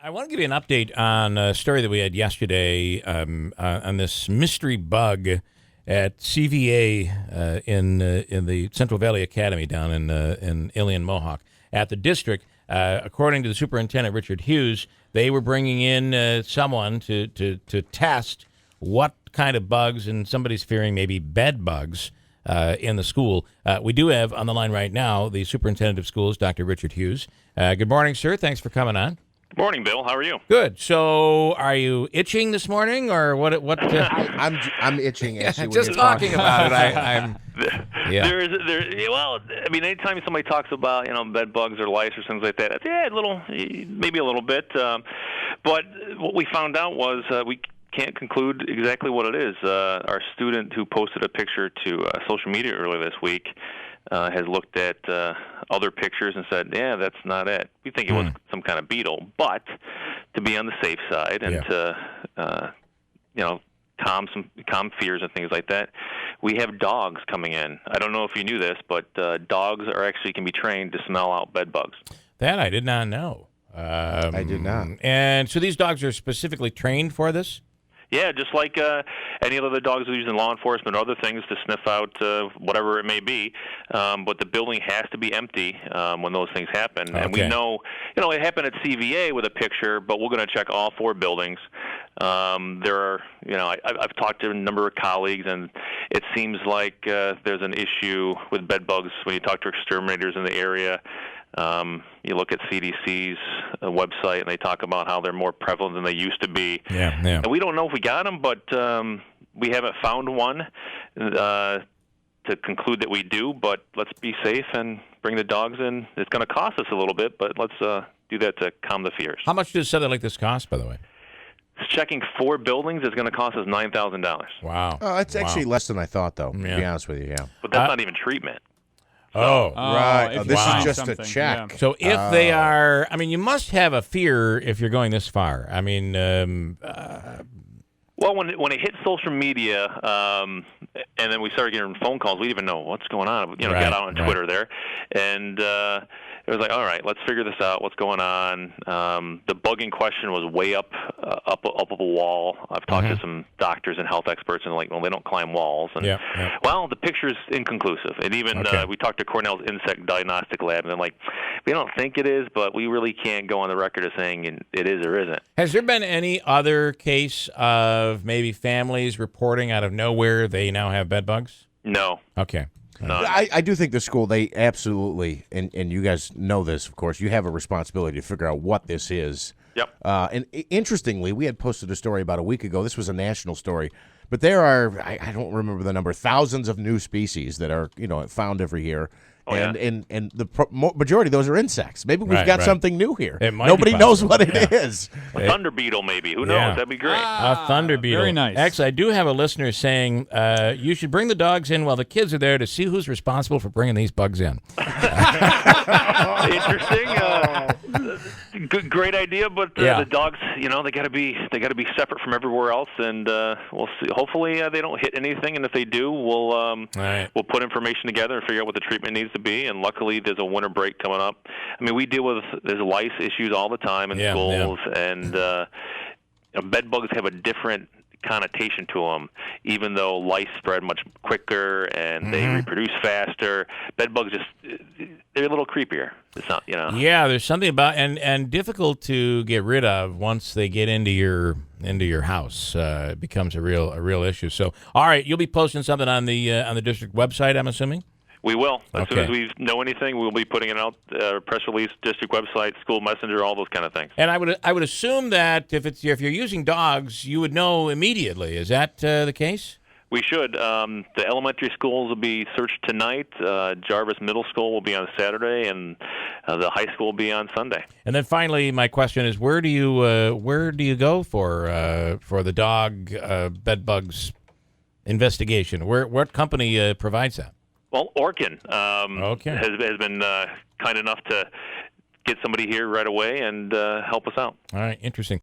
I want to give you an update on a story that we had yesterday on this mystery bug at CVA in the Central Valley Academy down in Ilion Mohawk. At the district, according to the superintendent, Richard Hughes, they were bringing in someone to test what kind of bugs, and somebody's fearing maybe bed bugs in the school. We do have on the line right now the superintendent of schools, Dr. Richard Hughes. Good morning, sir. Thanks for coming on. Good morning, Bill. How are you? Good. So, are you itching this morning, or what? I'm itching. As just talking about it. I'm. Yeah. Well, I mean, anytime somebody talks about bed bugs or lice or things like that, maybe a little bit. But what we found out was we can't conclude exactly what it is. Our student who posted a picture to social media earlier this week has looked at other pictures and said, yeah, that's not it. We think it was some kind of beetle. But to be on the safe side and to, calm fears and things like that, we have dogs coming in. I don't know if you knew this, but dogs can be trained to smell out bed bugs. That I did not know. I did not. And so these dogs are specifically trained for this? Yeah, just like any other dogs we use in law enforcement or other things to sniff out whatever it may be. But the building has to be empty when those things happen. Okay. And we know, it happened at CVA with a picture, but we're going to check all 4 buildings. There are, I've talked to a number of colleagues, and it seems like there's an issue with bed bugs when you talk to exterminators in the area. You look at CDC's website, and they talk about how they're more prevalent than they used to be. Yeah. And we don't know if we got them, but we haven't found one to conclude that we do. But let's be safe and bring the dogs in. It's going to cost us a little bit, but let's do that to calm the fears. How much does something like this cost, by the way? Checking 4 buildings is going to cost us $9,000. Wow. It's actually less than I thought, though, to be honest with you, yeah. But that's not even treatment. Right. This is just a check. Yeah. So if they are, you must have a fear if you're going this far. Well, when it hit social media, and then we started getting phone calls, we didn't even know what's going on. Got out on Twitter there, and it was like, all right, let's figure this out. What's going on? The bug in question was way up a wall. I've talked to some doctors and health experts, and they don't climb walls. And well, the picture's inconclusive. And even we talked to Cornell's insect diagnostic lab, and they're like, we don't think it is, but we really can't go on the record as saying it is or isn't. Has there been any other case of maybe families reporting out of nowhere they now have bed bugs? No. Okay. No. I do think the school, they absolutely, and you guys know this, of course, you have a responsibility to figure out what this is. Yep. And interestingly, we had posted a story about a week ago. This was a national story. But there are, I don't remember the number, thousands of new species that are, found every year. And the majority of those are insects. Maybe we've got something new here. Nobody knows what it is. A thunder beetle, maybe. Who knows? That'd be great. A thunder beetle. Very nice. Actually, I do have a listener saying you should bring the dogs in while the kids are there to see who's responsible for bringing these bugs in. Interesting. Great idea, but the dogs, they got to be separate from everywhere else, and we'll see. Hopefully, they don't hit anything, and if they do, we'll put information together and figure out what the treatment needs to be. And luckily, there's a winter break coming up. We deal with there's lice issues all the time in schools, and bed bugs have a different connotation to them. Even though lice spread much quicker and they reproduce faster, bed bugs they're a little creepier. It's not, Yeah, there's something about and difficult to get rid of once they get into your house. It becomes a real issue. So, all right, you'll be posting something on the district website, I'm assuming. We will. As soon as we know anything, we'll be putting it out, press release, district website, school messenger, all those kind of things. And I would assume that if you're using dogs, you would know immediately. Is that the case? We should. The elementary schools will be searched tonight. Jarvis Middle School will be on Saturday, and the high school will be on Sunday. And then finally, my question is, where do you go for the dog bed bugs investigation? What company provides that? Well, Orkin has been kind enough to get somebody here right away and help us out. All right, interesting.